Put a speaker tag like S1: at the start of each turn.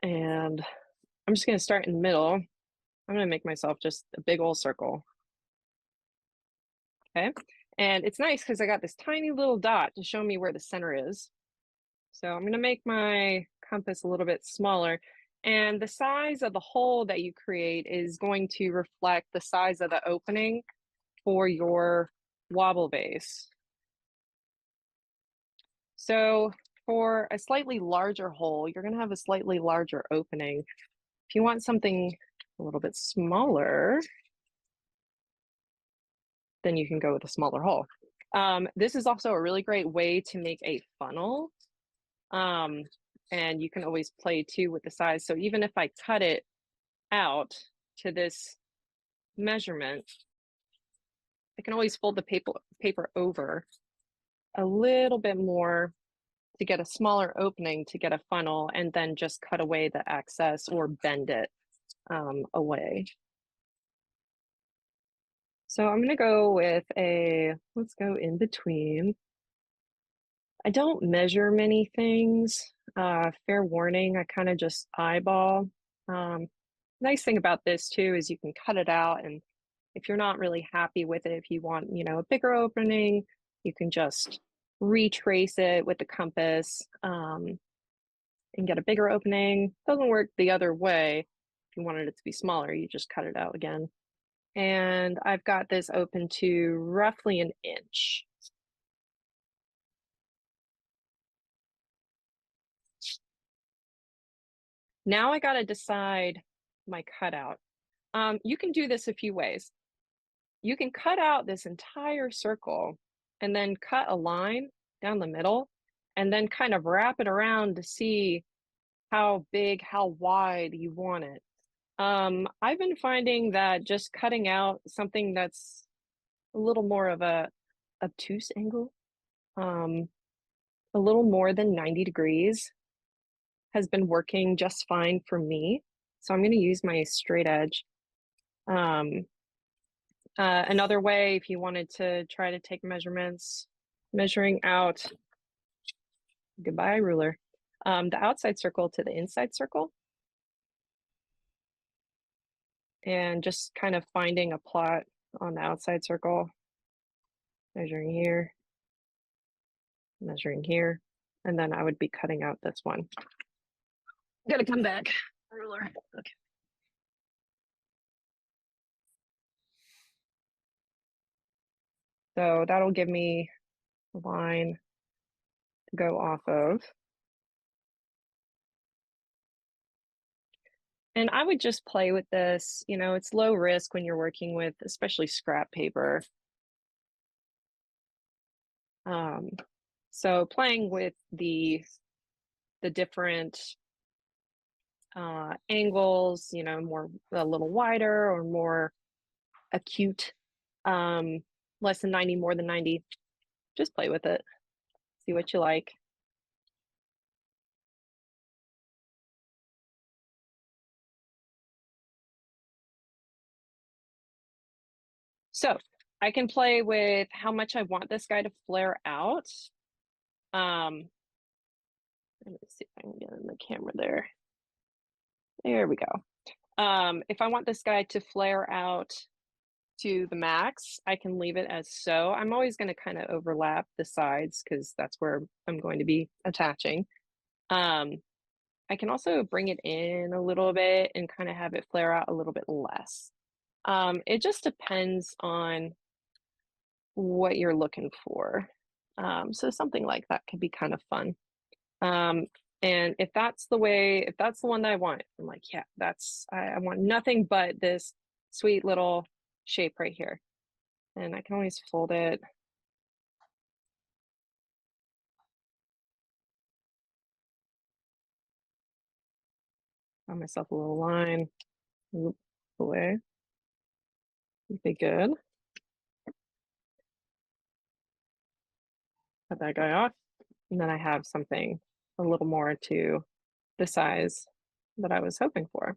S1: And I'm just going to start in the middle. I'm going to make myself just a big old circle. Okay. And it's nice because I got this tiny little dot to show me where the center is. So I'm going to make my compass a little bit smaller. And the size of the hole that you create is going to reflect the size of the opening for your wobble vase. So for a slightly larger hole, you're going to have a slightly larger opening. If you want something a little bit smaller, then you can go with a smaller hole. This is also a really great way to make a funnel. And you can always play too with the size. So even if I cut it out to this measurement, I can always fold the paper over a little bit more to get a smaller opening to get a funnel, and then just cut away the excess or bend it away. So I'm going to go with let's go in between. I don't measure many things. Fair warning, I kind of just eyeball. Nice thing about this too is you can cut it out, and if you're not really happy with it, if you want, a bigger opening, you can just retrace it with the compass and get a bigger opening. Doesn't work the other way. If you wanted it to be smaller, you just cut it out again. And I've got this open to roughly an inch. Now I got to decide my cutout. You can do this a few ways. You can cut out this entire circle and then cut a line down the middle and then kind of wrap it around to see how big, how wide you want it. I've been finding that just cutting out something that's a little more of a obtuse angle, a little more than 90 degrees has been working just fine for me. So I'm going to use my straight edge. Another way, if you wanted to try to take measurements, measuring out, goodbye ruler, the outside circle to the inside circle. And just kind of finding a plot on the outside circle, measuring here, and then I would be cutting out this one. Gotta come back, ruler. Okay. So that'll give me a line to go off of. And I would just play with this. It's low risk when you're working with especially scrap paper. So playing with the different angles, more a little wider or more acute, less than 90, more than 90, just play with it, see what you like. So I can play with how much I want this guy to flare out. Let me see if I can get in the camera there. There we go. If I want this guy to flare out to the max, I can leave it as so. I'm always going to kind of overlap the sides because that's where I'm going to be attaching. I can also bring it in a little bit and kind of have it flare out a little bit less. It just depends on what you're looking for. So something like that could be kind of fun. And if that's the one that I want, I'm like, yeah, I want nothing but this sweet little shape right here. And I can always fold it. Find myself a little line, whoop, away. Be good. Cut that guy off. And then I have something a little more to the size that I was hoping for.